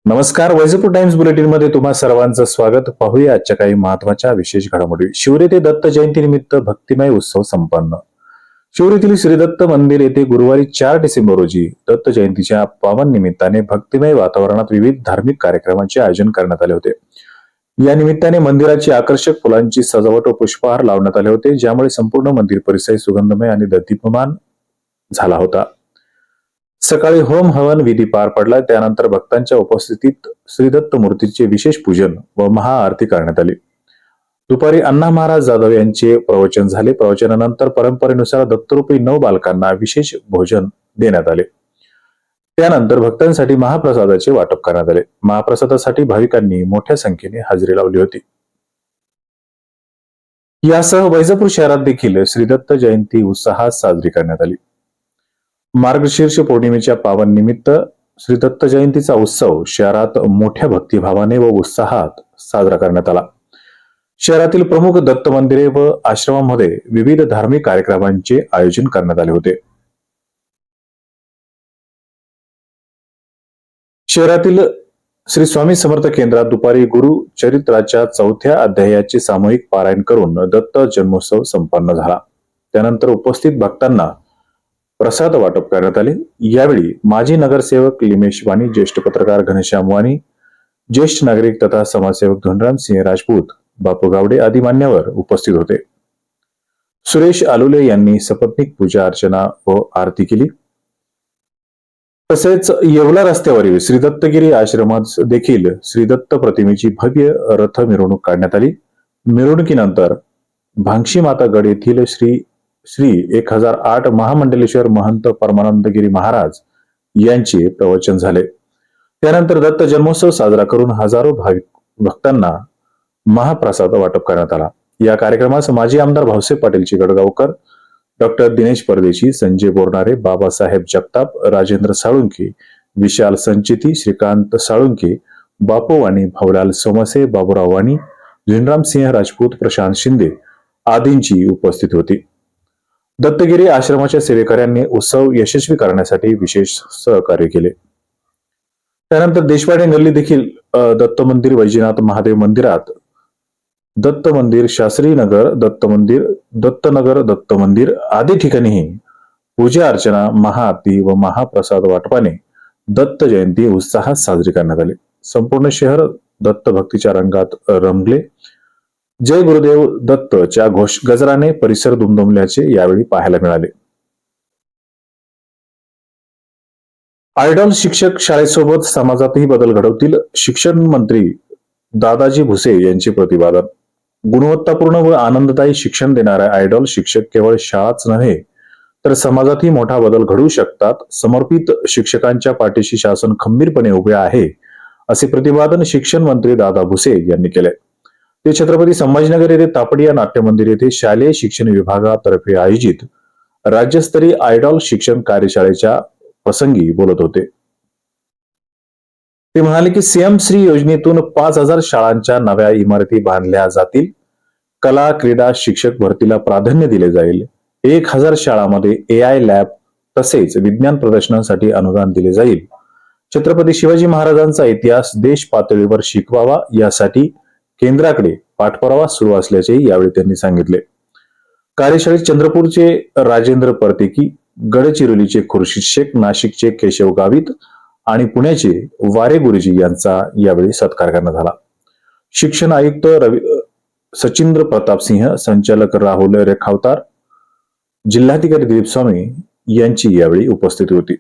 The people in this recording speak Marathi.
नमस्कार. वैजापूर टाइम्स बुलेटिन मध्ये तुम्हा सर्वांचं स्वागत. पाहूया आजच्या काही महत्वाच्या विशेष घडामोडी. शिवरी येथे दत्त जयंती निमित्त भक्तिमय उत्सव संपन्न. शिवरीतील श्री दत्त मंदिर येथे गुरुवारी 4 डिसेंबर रोजी दत्त जयंतीच्या पावन निमित्ताने भक्तिमय वातावरणात विविध धार्मिक कार्यक्रमांचे आयोजन करण्यात आले होते. या निमित्ताने मंदिराची आकर्षक फुलांची सजावट व पुष्पहार लावण्यात आले होते, ज्यामुळे संपूर्ण मंदिर परिसर सुगंधमय आणि दीप्यमान झाला होता. सकाळी होम हवन विधी पार पडला. त्यानंतर भक्तांच्या उपस्थितीत श्री दत्त मूर्तीचे विशेष पूजन व महाआरती करण्यात आली. दुपारी अण्णा महाराज जाधव यांचे प्रवचन झाले. प्रवचनानंतर परंपरेनुसार दत्तरूपी 9 बालकांना विशेष भोजन देण्यात आले. त्यानंतर भक्तांसाठी महाप्रसादाचे वाटप करण्यात आले. महाप्रसादासाठी भाविकांनी मोठ्या संख्येने हजेरी लावली होती. यासह वैजापूर शहरात देखील श्री दत्त जयंती उत्साहात साजरी करण्यात आली. मार्गशीर्ष पौर्णिमेच्या पावन निमित्त श्री दत्त जयंतीचा उत्सव शहरात मोठ्या भक्तिभावाने व उत्साहात साजरा करण्यात आला. शहरातील प्रमुख दत्त मंदिरे व आश्रमांमध्ये विविध धार्मिक कार्यक्रमांचे आयोजन करण्यात आले होते. शहरातील श्री स्वामी समर्थ केंद्रात दुपारी गुरु चरित्राच्या 4थ्या अध्यायाचे सामूहिक पारायण करून दत्त जन्मोत्सव संपन्न झाला. त्यानंतर उपस्थित भक्तांना प्रसाद वाटप करण्यात आले. यावेळी माजी नगरसेवक लिमेश वाणी, ज्येष्ठ पत्रकार घनश्याम वाणी, ज्येष्ठ नागरिक तथा समाजसेवक धनराम सिंह राजपूत, बापू गावडे आदी मान्यवर उपस्थित होते. सुरेश आलुले यांनी सपत्नीक पूजा अर्चना व आरती केली. तसेच येवला रस्त्यावरील श्री दत्तगिरी आश्रमात देखील श्री दत्त प्रतिमेची भव्य रथ मिरवणूक काढण्यात आली. मिरवणुकीनंतर भांगशी माता गड येथील श्री 1008 महामंडलेश्वर महंत परमानंदगिरी महाराज यांचे प्रवचन झाले. त्यानंतर दत्त जन्मोत्सव साजरा करून हजारो भाविक भक्तांना महाप्रसाद वाटप करण्यात आला. या कार्यक्रमास माजी आमदार भाऊसाहेब पाटील चिकडगावकर, डॉक्टर दिनेश परदेशी, संजय बोरनारे, बाबासाहेब जगताप, राजेंद्र साळुंके, विशाल संचेती, श्रीकांत साळुंके, बापू वाणी, भाऊलाल सोमसे, बाबूराव वाणी, धनराम सिंह राजपूत, प्रशांत शिंदे आदींची उपस्थित होती. दत्तगिरी आश्रमाच्या सेवेकऱ्यांनी उत्सव यशस्वी करण्यासाठी विशेष सहकार्य केले. त्यानंतर देशपांडे गल्ली देखील दत्त मंदिर, वैजनाथ महादेव मंदिरात, दत्त मंदिर, शास्त्री नगर दत्त मंदिर, दत्तनगर दत्त मंदिर आदी ठिकाणीही पूजा अर्चना, महाआरती व महाप्रसाद वाटपाने दत्त जयंती उत्साहात साजरी करण्यात आली. संपूर्ण शहर दत्त भक्तीच्या रंगात रंगले. जय गुरुदेव दत्तच्या घोष गजराने परिसर दुमदुमल्याचे यावेळी पाहायला मिळाले. आयडॉल शिक्षक शाळेसोबत समाजातही बदल घडवतील, शिक्षण मंत्री दादाजी भुसे यांचे प्रतिपादन. गुणवत्तापूर्ण व आनंददायी शिक्षण देणारे आयडॉल शिक्षक केवळ शाळाच नव्हे तर समाजातही मोठा बदल घडवू शकतात. समर्पित शिक्षकांच्या पाठीशी शासन खंबीरपणे उभे आहे, असे प्रतिपादन शिक्षण मंत्री दादा भुसे यांनी केले. ते छत्रपती संभाजीनगर येथे तापडिया नाट्य मंदिर येथे शालेय शिक्षण विभागातर्फे आयोजित राज्यस्तरीय आयडॉल शिक्षण कार्यशाळेच्या प्रसंगी बोलत होते. ते म्हणाले की सीएम श्री योजनेतून 5000 शाळांच्या नव्या इमारती बांधल्या जातील. कला, क्रीडा, शिक्षक भरतीला प्राधान्य दिले जाईल. 1000 शाळांमध्ये AI लॅब तसेच विज्ञान प्रदर्शनासाठी अनुदान दिले जाईल. छत्रपती शिवाजी महाराजांचा इतिहास देश पातळीवर शिकवावा यासाठी केंद्राकडे पाठपुरावा सुरू असल्याचे यावेळी त्यांनी सांगितले. कार्यशाळेत चंद्रपूरचे राजेंद्र परतेकी, गडचिरोलीचे खुर्शीद शेख, नाशिकचे केशव गावित आणि पुण्याचे वारे गुरुजी यांचा यावेळी सत्कार करण्यात आला. शिक्षण आयुक्त सचिंद्र प्रताप सिंह, संचालक राहुल रेखावतार, जिल्हाधिकारी दिलीप स्वामी यांची यावेळी उपस्थिती होती.